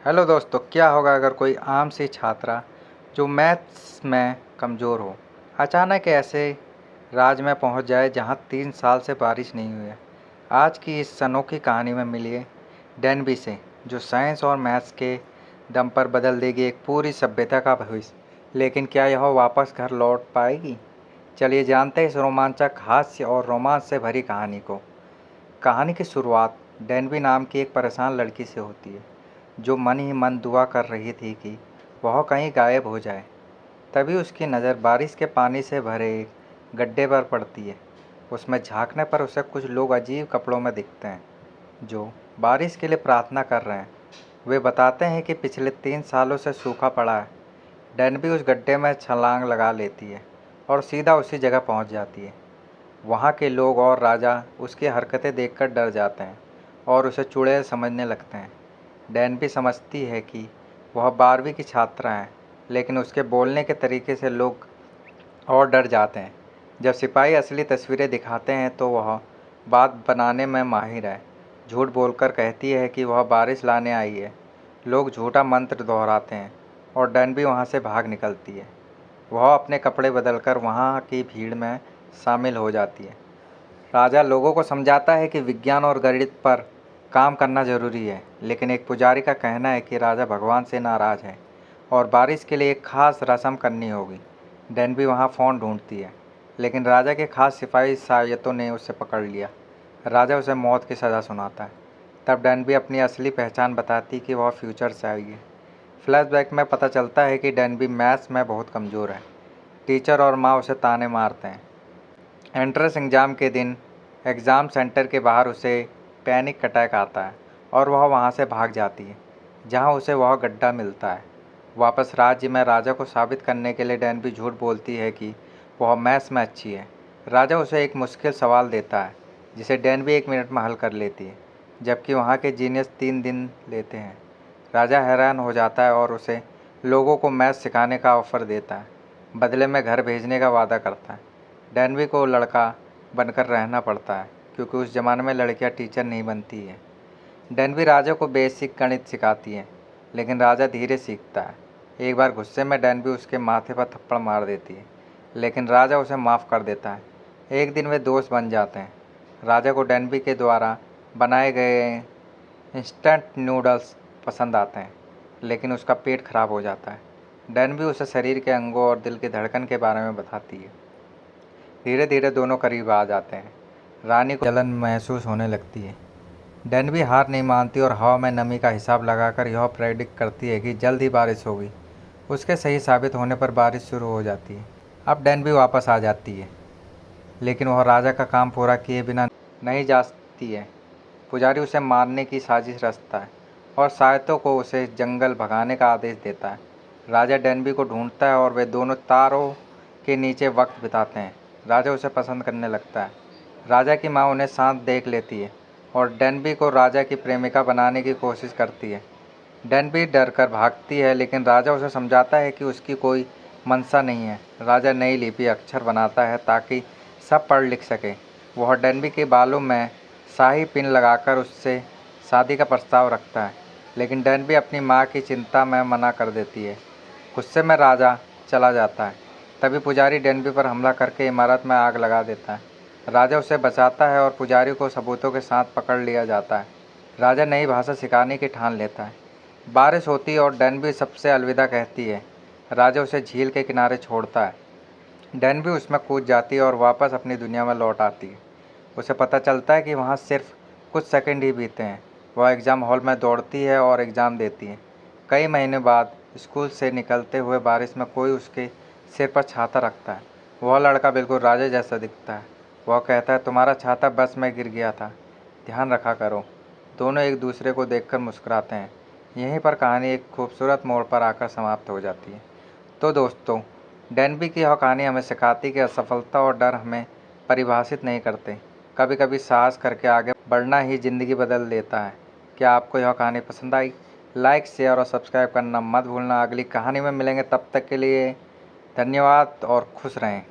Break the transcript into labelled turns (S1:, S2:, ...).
S1: Hello दोस्तों, क्या होगा अगर कोई आम सी छात्रा जो मैथ्स में कमज़ोर हो अचानक ऐसे राज्य में पहुंच जाए जहां 3 साल से बारिश नहीं हुई है। आज की इस अनोखी कहानी में मिलिए डेनबी से, जो साइंस और मैथ्स के दम पर बदल देगी एक पूरी सभ्यता का भविष्य। लेकिन क्या यह वापस घर लौट पाएगी? चलिए जानते हैं इस रोमांचक, हास्य और रोमांच से भरी कहानी को। कहानी की शुरुआत डेनबी नाम की एक परेशान लड़की से होती है, जो मन ही मन दुआ कर रही थी कि वह कहीं गायब हो जाए। तभी उसकी नज़र बारिश के पानी से भरे एक गड्ढे पर पड़ती है। उसमें झांकने पर उसे कुछ लोग अजीब कपड़ों में दिखते हैं, जो बारिश के लिए प्रार्थना कर रहे हैं। वे बताते हैं कि पिछले 3 सालों से सूखा पड़ा है। डेनबी उस गड्ढे में छलांग लगा लेती है और सीधा उसी जगह पहुंच जाती है। वहाँ के लोग और राजा उसकी हरकतें देखकर डर जाते हैं और उसे चुड़ैल समझने लगते हैं। डेनबी समझती है कि वह 12वीं की छात्रा है, लेकिन उसके बोलने के तरीके से लोग और डर जाते हैं। जब सिपाही असली तस्वीरें दिखाते हैं तो वह बात बनाने में माहिर है। झूठ बोलकर कहती है कि वह बारिश लाने आई है। लोग झूठा मंत्र दोहराते हैं और डेनबी वहाँ से भाग निकलती है। वह अपने कपड़े बदलकर वहाँ की भीड़ में शामिल हो जाती है। राजा लोगों को समझाता है कि विज्ञान और गणित पर काम करना जरूरी है, लेकिन एक पुजारी का कहना है कि राजा भगवान से नाराज़ है और बारिश के लिए एक खास रस्म करनी होगी। डेनबी वहाँ फ़ोन ढूंढती है, लेकिन राजा के खास सिपाही सायतों ने उसे पकड़ लिया। राजा उसे मौत की सज़ा सुनाता है। तब डेनबी अपनी असली पहचान बताती कि वह फ्यूचर से आई है। फ्लैशबैक में पता चलता है कि डेनबी मैथ्स में बहुत कमज़ोर है। टीचर और माँ उसे ताने मारते हैं। एंट्रेंस एग्ज़ाम के दिन एग्ज़ाम सेंटर के बाहर उसे पैनिक अटैक आता है और वह वहाँ से भाग जाती है, जहाँ उसे वह गड्ढा मिलता है। वापस राज्य में राजा को साबित करने के लिए डेनबी झूठ बोलती है कि वह मैथ्स में अच्छी है। राजा उसे एक मुश्किल सवाल देता है, जिसे डेनबी 1 मिनट में हल कर लेती है, जबकि वहाँ के जीनियस 3 दिन लेते हैं। राजा हैरान हो जाता है और उसे लोगों को मैथ्स सिखाने का ऑफ़र देता है, बदले में घर भेजने का वादा करता है। डेनबी को लड़का बनकर रहना पड़ता है, क्योंकि उस ज़माने में लड़कियां टीचर नहीं बनती हैं। डेनबी राजा को बेसिक गणित सिखाती है, लेकिन राजा धीरे सीखता है। एक बार गुस्से में डेनबी उसके माथे पर थप्पड़ मार देती है, लेकिन राजा उसे माफ़ कर देता है। एक दिन वे दोस्त बन जाते हैं। राजा को डेनबी के द्वारा बनाए गए इंस्टेंट नूडल्स पसंद आते हैं, लेकिन उसका पेट खराब हो जाता है। डेनबी उसे शरीर के अंगों और दिल की धड़कन के बारे में बताती है। धीरे धीरे दोनों करीब आ जाते हैं। रानी को जलन महसूस होने लगती है। डेनबी हार नहीं मानती और हवा में नमी का हिसाब लगाकर यह प्रेडिक्ट करती है कि जल्द ही बारिश होगी। उसके सही साबित होने पर बारिश शुरू हो जाती है। अब डेनबी वापस आ जाती है, लेकिन वह राजा का काम पूरा किए बिना नहीं जाती है। पुजारी उसे मारने की साजिश रचता है और सायतों को उसे जंगल भगाने का आदेश देता है। राजा डेनबी को ढूंढता है और वे दोनों तारों के नीचे वक्त बिताते हैं। राजा उसे पसंद करने लगता है। राजा की माँ उन्हें शांत देख लेती है और डेनबी को राजा की प्रेमिका बनाने की कोशिश करती है। डेनबी डरकर भागती है, लेकिन राजा उसे समझाता है कि उसकी कोई मंशा नहीं है। राजा नई लिपि अक्षर बनाता है ताकि सब पढ़ लिख सके। वह डेनबी के बालों में शाही पिन लगाकर उससे शादी का प्रस्ताव रखता है, लेकिन डेनबी अपनी माँ की चिंता में मना कर देती है। गुस्से में राजा चला जाता है। तभी पुजारी डेनबी पर हमला करके इमारत में आग लगा देता है। राजा उसे बचाता है और पुजारी को सबूतों के साथ पकड़ लिया जाता है। राजा नई भाषा सिखाने की ठान लेता है। बारिश होती है और डेनबी सबसे अलविदा कहती है। राजा उसे झील के किनारे छोड़ता है। डेनबी उसमें कूद जाती है और वापस अपनी दुनिया में लौट आती है। उसे पता चलता है कि वहाँ सिर्फ कुछ सेकंड ही बीते हैं। वह एग्ज़ाम हॉल में दौड़ती है और एग्ज़ाम देती है। कई महीने बाद स्कूल से निकलते हुए बारिश में कोई उसके सिर पर छाता रखता है। वह लड़का बिल्कुल राजा जैसा दिखता है। वह कहता है, तुम्हारा छाता बस में गिर गया था, ध्यान रखा करो। दोनों एक दूसरे को देखकर मुस्कुराते हैं। यहीं पर कहानी एक खूबसूरत मोड़ पर आकर समाप्त हो जाती है। तो दोस्तों, डेनबी की यह कहानी हमें सिखाती है कि असफलता और डर हमें परिभाषित नहीं करते। कभी कभी साहस करके आगे बढ़ना ही ज़िंदगी बदल देता है। क्या आपको यह कहानी पसंद आई? लाइक, शेयर और सब्सक्राइब करना मत भूलना। अगली कहानी में मिलेंगे, तब तक के लिए धन्यवाद और खुश रहें।